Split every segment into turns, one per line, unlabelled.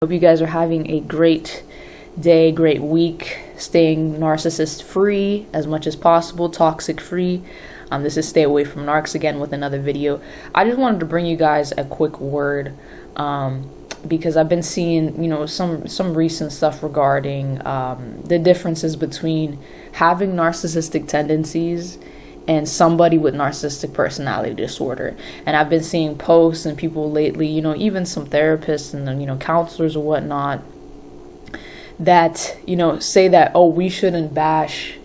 Hope you guys are having a great day, great week, staying narcissist free as much as possible, toxic free. This is Stay Away from Narcs again with another video. I just wanted to bring you guys a quick word because I've been seeing, some recent stuff regarding the differences between having narcissistic tendencies and somebody with narcissistic personality disorder. And I've been seeing posts and people lately, even some therapists and counselors or whatnot that say that, oh, we shouldn't bash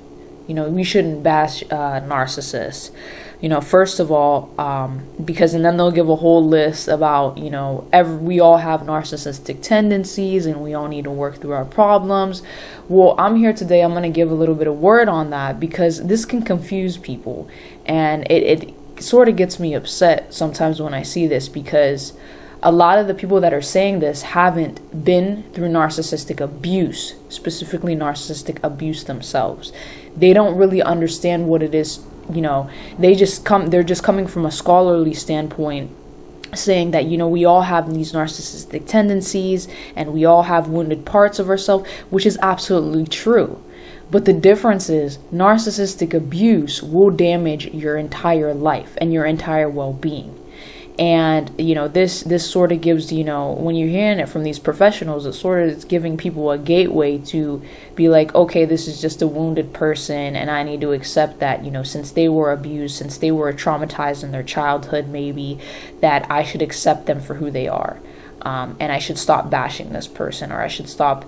narcissists. First of all, because and then they'll give a whole list about, we all have narcissistic tendencies and we all need to work through our problems. Well, I'm here today. I'm going to give a little bit of word on that because this can confuse people. And it sort of gets me upset sometimes when I see this, because a lot of the people that are saying this haven't been through narcissistic abuse, specifically narcissistic abuse themselves. They don't really understand what it is. They're just coming from a scholarly standpoint, saying that, we all have these narcissistic tendencies and we all have wounded parts of ourselves, which is absolutely true. But the difference is narcissistic abuse will damage your entire life and your entire well-being. And, this sort of gives, when you're hearing it from these professionals, it sort of is giving people a gateway to be like, okay, this is just a wounded person and I need to accept that, since they were abused, since they were traumatized in their childhood, maybe that I should accept them for who they are. And I should stop bashing this person, or I should stop,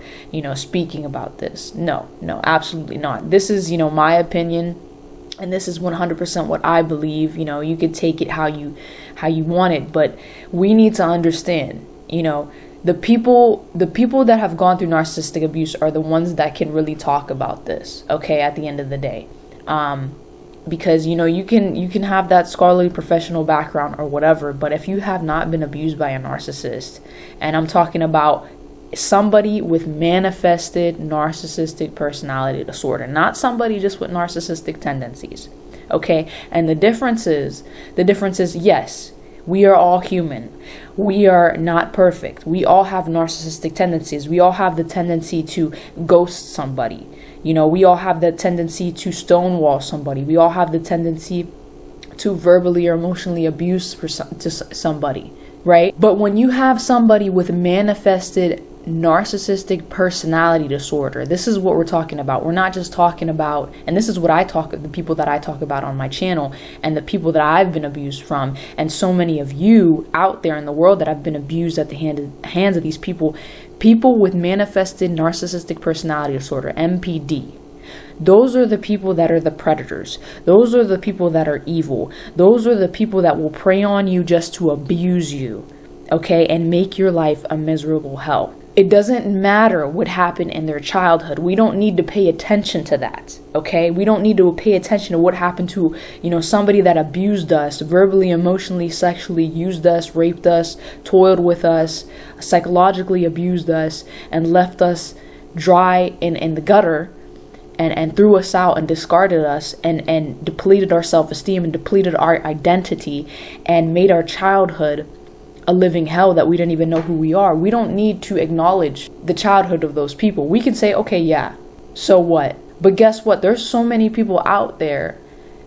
speaking about this. No, absolutely not. This is, my opinion. And this is 100% what I believe. You could take it how you want it, but we need to understand, the people that have gone through narcissistic abuse are the ones that can really talk about this, okay, at the end of the day. Because, you can have that scholarly professional background or whatever, but if you have not been abused by a narcissist, and I'm talking about somebody with manifested narcissistic personality disorder, not somebody just with narcissistic tendencies, okay? And the difference is, yes, we are all human. We are not perfect. We all have narcissistic tendencies. We all have the tendency to ghost somebody. We all have the tendency to stonewall somebody. We all have the tendency to verbally or emotionally abuse somebody, right? But when you have somebody with manifested narcissistic personality disorder, this is what we're talking about. We're not just talking about, and this is what the people that I talk about on my channel and the people that I've been abused from, and so many of you out there in the world that have been abused at the hands of these people with manifested narcissistic personality disorder, MPD. Those are the people that are the predators. Those are the people that are evil. Those are the people that will prey on you just to abuse you, okay, and make your life a miserable hell. It doesn't matter what happened in their childhood. We don't need to pay attention to that, okay? We don't need to pay attention to what happened to, somebody that abused us, verbally, emotionally, sexually used us, raped us, toiled with us, psychologically abused us, and left us dry in the gutter, and threw us out and discarded us and depleted our self-esteem and depleted our identity and made our childhood a living hell that we didn't even know who we are. We don't need to acknowledge the childhood of those people. We can say, okay, yeah, so what? But guess what? There's so many people out there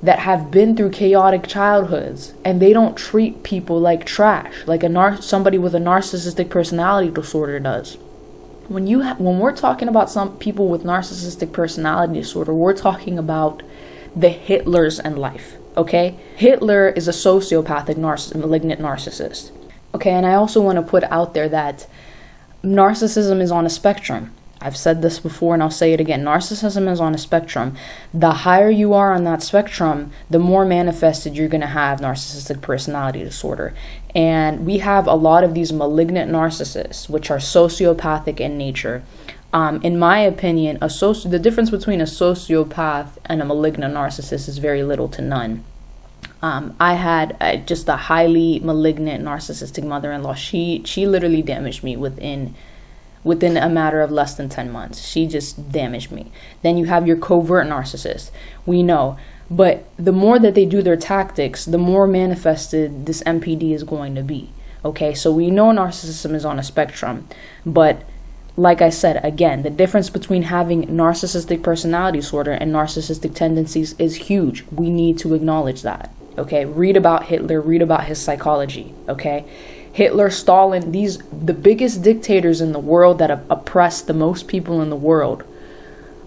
that have been through chaotic childhoods, and they don't treat people like trash, like somebody with a narcissistic personality disorder does. When we're talking about some people with narcissistic personality disorder, we're talking about the Hitlers in life, okay? Hitler is a sociopathic malignant narcissist. Okay, and I also want to put out there that narcissism is on a spectrum. I've said this before and I'll say it again. Narcissism is on a spectrum. The higher you are on that spectrum, the more manifested you're going to have narcissistic personality disorder. And we have a lot of these malignant narcissists, which are sociopathic in nature. In my opinion, the difference between a sociopath and a malignant narcissist is very little to none. I had just a highly malignant narcissistic mother-in-law. She literally damaged me within a matter of less than 10 months. She just damaged me. Then you have your covert narcissist. We know. But the more that they do their tactics, the more manifested this MPD is going to be. Okay, so we know narcissism is on a spectrum, but like I said, again, the difference between having narcissistic personality disorder and narcissistic tendencies is huge. We need to acknowledge that. Okay, read about Hitler, read about his psychology. Okay, Hitler, Stalin, the biggest dictators in the world that have oppressed the most people in the world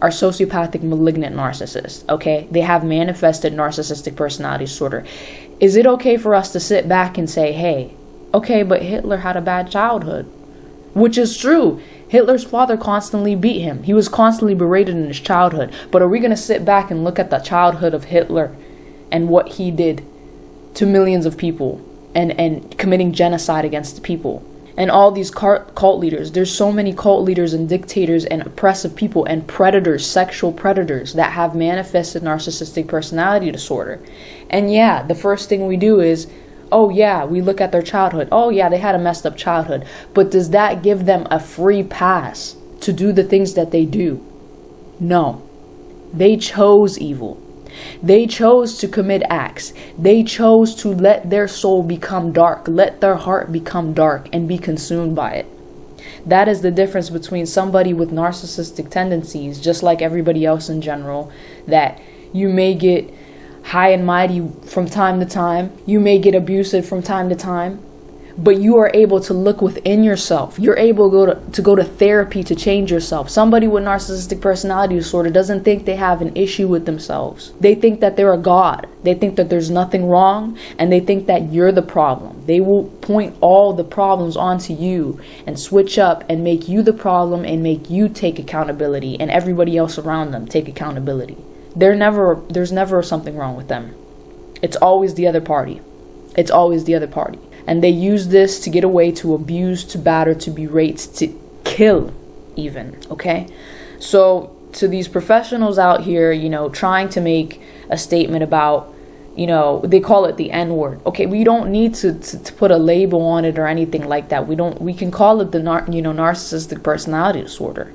are sociopathic, malignant narcissists. Okay, they have manifested narcissistic personality disorder. Is it okay for us to sit back and say, hey, okay, but Hitler had a bad childhood? Which is true. Hitler's father constantly beat him. He was constantly berated in his childhood. But are we going to sit back and look at the childhood of Hitler and what he did to millions of people and committing genocide against the people? And all these cult leaders, there's so many cult leaders and dictators and oppressive people and predators, sexual predators that have manifested narcissistic personality disorder. And yeah, the first thing we do is, oh yeah, we look at their childhood. Oh yeah, they had a messed up childhood. But does that give them a free pass to do the things that they do? No. They chose evil. They chose to commit acts. They chose to let their soul become dark, let their heart become dark and be consumed by it. That is the difference between somebody with narcissistic tendencies, just like everybody else in general, that you may get high and mighty from time to time. You may get abusive from time to time. But you are able to look within yourself. You're able to go to therapy to change yourself. Somebody with narcissistic personality disorder doesn't think they have an issue with themselves. They think that they're a god. They think that there's nothing wrong, and they think that you're the problem. They will point all the problems onto you and switch up and make you the problem and make you take accountability and everybody else around them take accountability. There's never something wrong with them. It's always the other party. It's always the other party. And they use this to get away, to abuse, to batter, to berate, to kill even, okay? So to these professionals out here, trying to make a statement about, they call it the N-word. Okay, we don't need to put a label on it or anything like that. We can call it the narcissistic personality disorder.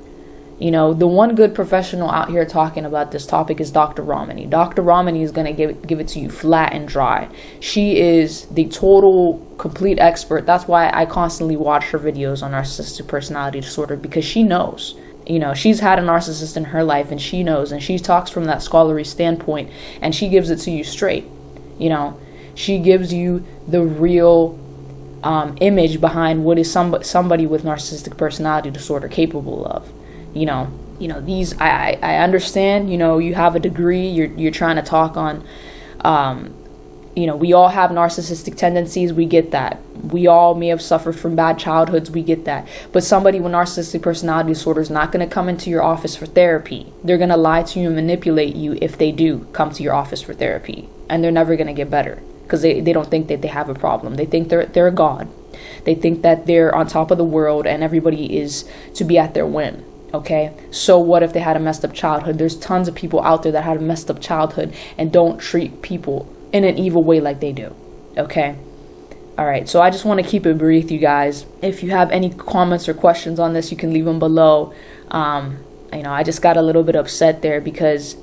The one good professional out here talking about this topic is Dr. Ramani. Dr. Ramani is going to give it to you flat and dry. She is the total, complete expert. That's why I constantly watch her videos on narcissistic personality disorder, because she knows. She's had a narcissist in her life and she knows, and she talks from that scholarly standpoint, and she gives it to you straight. She gives you the real image behind what is somebody with narcissistic personality disorder capable of. These, I understand, you have a degree, you're trying to talk on, we all have narcissistic tendencies. We get that. We all may have suffered from bad childhoods. We get that. But somebody with narcissistic personality disorder is not going to come into your office for therapy. They're going to lie to you and manipulate you if they do come to your office for therapy. And they're never going to get better because they don't think that they have a problem. They think they're a god. They think that they're on top of the world and everybody is to be at their whim. Okay, so what if they had a messed up childhood? There's tons of people out there that had a messed up childhood and don't treat people in an evil way like they do. Okay, all right, so I just want to keep it brief, you guys. If you have any comments or questions on this, you can leave them below. I just got a little bit upset there because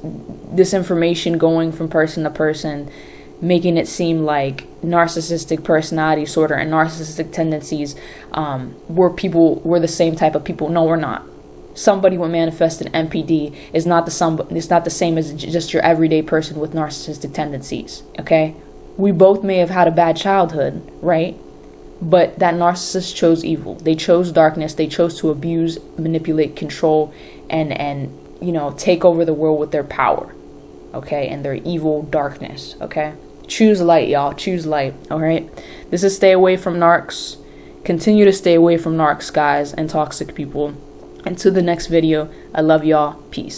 this information going from person to person, making it seem like narcissistic personality disorder and narcissistic tendencies were the same type of people. No, we're not. Somebody with manifested NPD is not the same as just your everyday person with narcissistic tendencies. Okay, we both may have had a bad childhood, right? But that narcissist chose evil. They chose darkness. They chose to abuse, manipulate, control, and take over the world with their power. Okay, and their evil darkness. Okay, choose light, y'all. Choose light. All right. This is stay away from narcs. Continue to stay away from narcs, guys, and toxic people. Until the next video, I love y'all. Peace.